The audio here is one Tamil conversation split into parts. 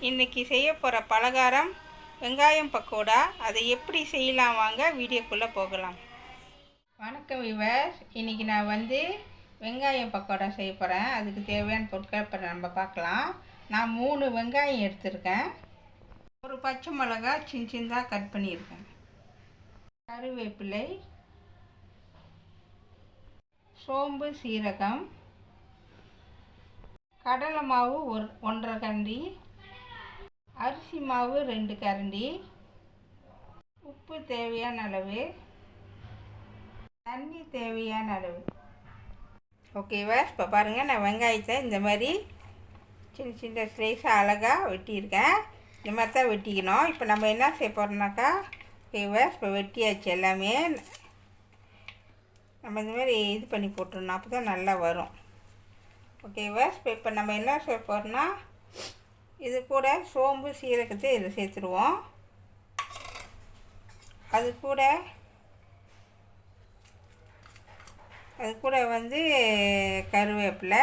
இன்றைக்கி செய்ய போகிற பலகாரம் வெங்காயம் பக்கோடா. அதை எப்படி செய்யலாம் வாங்க வீடியோக்குள்ளே போகலாம். வணக்கம் வியூவர்ஸ், இன்றைக்கி நான் வெங்காயம் பக்கோடா செய்ய போகிறேன். அதுக்கு தேவையான பொருட்கள் இப்போ நம்ம பார்க்கலாம். நான் 3 வெங்காயம் எடுத்திருக்கேன். ஒரு பச்சை மிளகாய் சின்னதாக கட் பண்ணியிருக்கேன். கருவேப்பிலை, சோம்பு, சீரகம், கடலை மாவு 1.5 கரண்டி, அரிசி மாவு 2 கரண்டி, உப்பு தேவையான அளவு, தண்ணி தேவையான அளவு. ஓகேவா? இப்போ பாருங்கள், நான் வெங்காயத்தை இந்த மாதிரி சின்ன சின்ன ஸ்லைஸாக அழகாக வெட்டியிருக்கேன். இந்த மாதிரி தான் வெட்டிக்கணும். இப்போ நம்ம என்ன செய்ய போகிறோம்னாக்கா, ஓகேவா, இப்போ வெட்டியாச்சு எல்லாமே. நம்ம இந்த மாதிரி இது பண்ணி போட்டுருணும், அப்போ தான் நல்லா வரும். ஓகேவா? இப்போ நம்ம என்ன செய்ய போகிறோம்னா, இது கூட சோம்பு சீரகத்தை இதில் சேர்த்துருவோம். அது கூட கருவேப்பிலை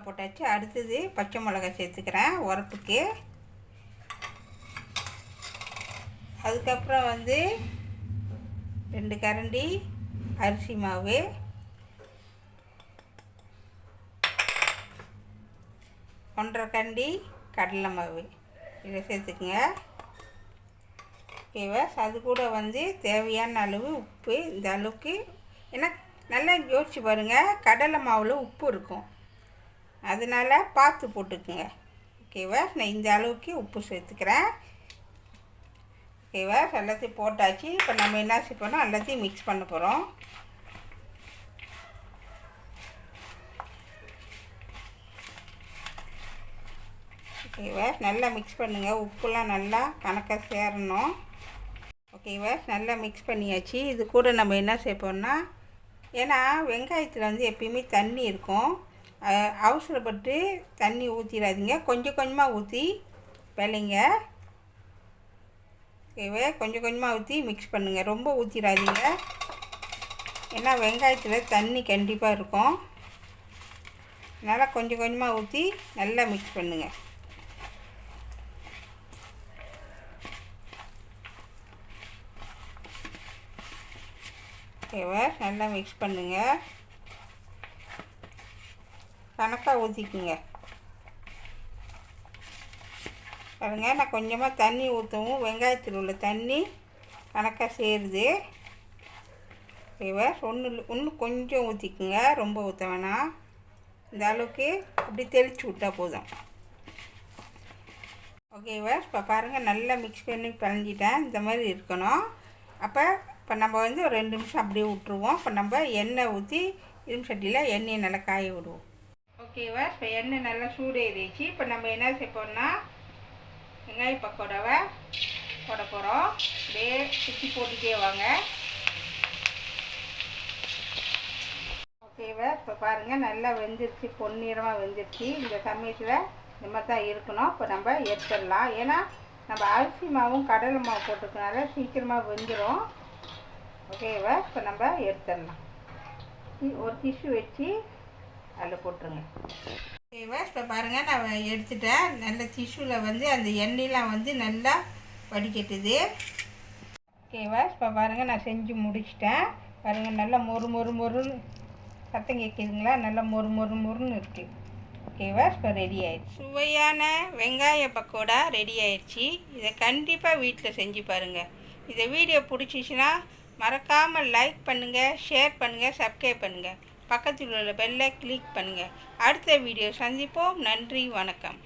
போட்டாச்சு. அடுத்தது பச்சை மிளகாய் சேர்த்துக்கிறேன் உரப்புக்கு. அதுக்கப்புறம் 2 கரண்டி அரிசி மாவு, 1.5 கரண்டி கடலை மாவு இதை சேர்த்துக்குங்க. ஓகேவா? அது கூட தேவையான அளவு உப்பு. இந்த அளவுக்கு, ஏன்னா நல்லா யோசிச்சு பாருங்கள், கடலை மாவில் உப்பு இருக்கும், அதனால் பார்த்து போட்டுக்குங்க. ஓகேவா? நான் இந்த அளவுக்கு உப்பு சேர்த்துக்கிறேன். ஓகேவா? எல்லாத்தையும் போட்டாச்சு. இப்போ நம்ம என்ன செய்ய போகிறோம், எல்லாத்தையும் மிக்ஸ் பண்ண போகிறோம். ஓகேவா? நல்லா மிக்ஸ் பண்ணுங்கள். உப்புலாம் நல்லா கணக்காக சேரணும். ஓகேவா? நல்லா மிக்ஸ் பண்ணியாச்சு. இது கூட நம்ம என்ன செய்யப்போம்னா, ஏன்னா வெங்காயத்தில் எப்பயுமே தண்ணி இருக்கும். அவசரப்பட்டு தண்ணி ஊற்றிடாதீங்க, கொஞ்சம் கொஞ்சமாக ஊற்றி விளைங்க. ஓகேவா? கொஞ்சம் கொஞ்சமாக ஊற்றி மிக்ஸ் பண்ணுங்கள், ரொம்ப ஊற்றிடாதீங்க. ஏன்னா வெங்காயத்தில் தண்ணி கண்டிப்பாக இருக்கும். அதனால் கொஞ்சம் கொஞ்சமாக ஊற்றி நல்லா மிக்ஸ் பண்ணுங்கள். ஓகேவா? நல்லா மிக்ஸ் பண்ணுங்கள். கணக்காக ஊற்றிக்குங்க. பாருங்கள், நான் கொஞ்சமாக தண்ணி ஊற்றவும் வெங்காயத்தில் உள்ள தண்ணி கணக்காக சேருது. ஓகேவா? இன்னும் கொஞ்சம் ஊற்றிக்குங்க, ரொம்ப ஊற்ற வேணாம். இந்த அளவுக்கு அப்படி தெளித்து விட்டால் போதும். ஓகேவா? இப்போ பாருங்கள், நல்லா மிக்ஸ் பண்ணி பிணைஞ்சிட்டேன். இந்த மாதிரி இருக்கணும். இப்போ நம்ம ஒரு 2 நிமிஷம் அப்படியே விட்டுருவோம். இப்போ நம்ம எண்ணெய் ஊற்றி இரும்பு சட்டியில் எண்ணெயை நல்லா காய விடுவோம். ஓகேவா? இப்போ எண்ணெய் நல்லா சூடேறிச்சு. இப்போ நம்ம என்ன செய்யப்போம்னா, வெங்காய பக்கோடாவை போட போகிறோம். அப்படியே சுற்றி போட்டுட்டே வாங்க. ஓகேவா? இப்போ பாருங்கள், நல்லா வெந்துருச்சு, பொன்னிறமாக வெந்துருச்சு. இந்த சமயத்தில் இந்த மாதிரி தான் இருக்கணும். இப்போ நம்ம எடுத்துடலாம். ஏன்னா நம்ம அரிசி மாவும் கடலை மாவு போட்டுக்கனால சீக்கிரமாக வெந்துடும். ஓகேவா? இப்போ நம்ம எடுத்துடலாம். ஒரு டிஷ்யூ வச்சு அதில் போட்டுருங்க. ஓகேவா? இப்போ பாருங்கள், நான் எடுத்துட்டேன். நல்ல டிஷ்யூவில் அந்த எண்ணெயெலாம் நல்லா வடிகட்டுது. ஓகேவா? இப்போ பாருங்கள், நான் செஞ்சு முடிச்சிட்டேன். பாருங்கள், நல்லா மொறுன்னு சத்தம் கேட்குதுங்களா? நல்லா மொறுன்னு இருக்குது. ஓகேவா? இப்போ ரெடி ஆயிடுச்சு. சுவையான வெங்காய பக்கோடா ரெடி ஆயிடுச்சு. இதை கண்டிப்பாக வீட்டில் செஞ்சு பாருங்கள். இந்த வீடியோ பிடிச்சிச்சின்னா மறக்காமல் லைக் பண்ணுங்கள், ஷேர் பண்ணுங்கள், சப்ஸ்கிரைப் பண்ணுங்கள். பக்கத்தில் உள்ள பெல்லை கிளிக் பண்ணுங்கள். அடுத்த வீடியோ சந்திப்போம். நன்றி, வணக்கம்.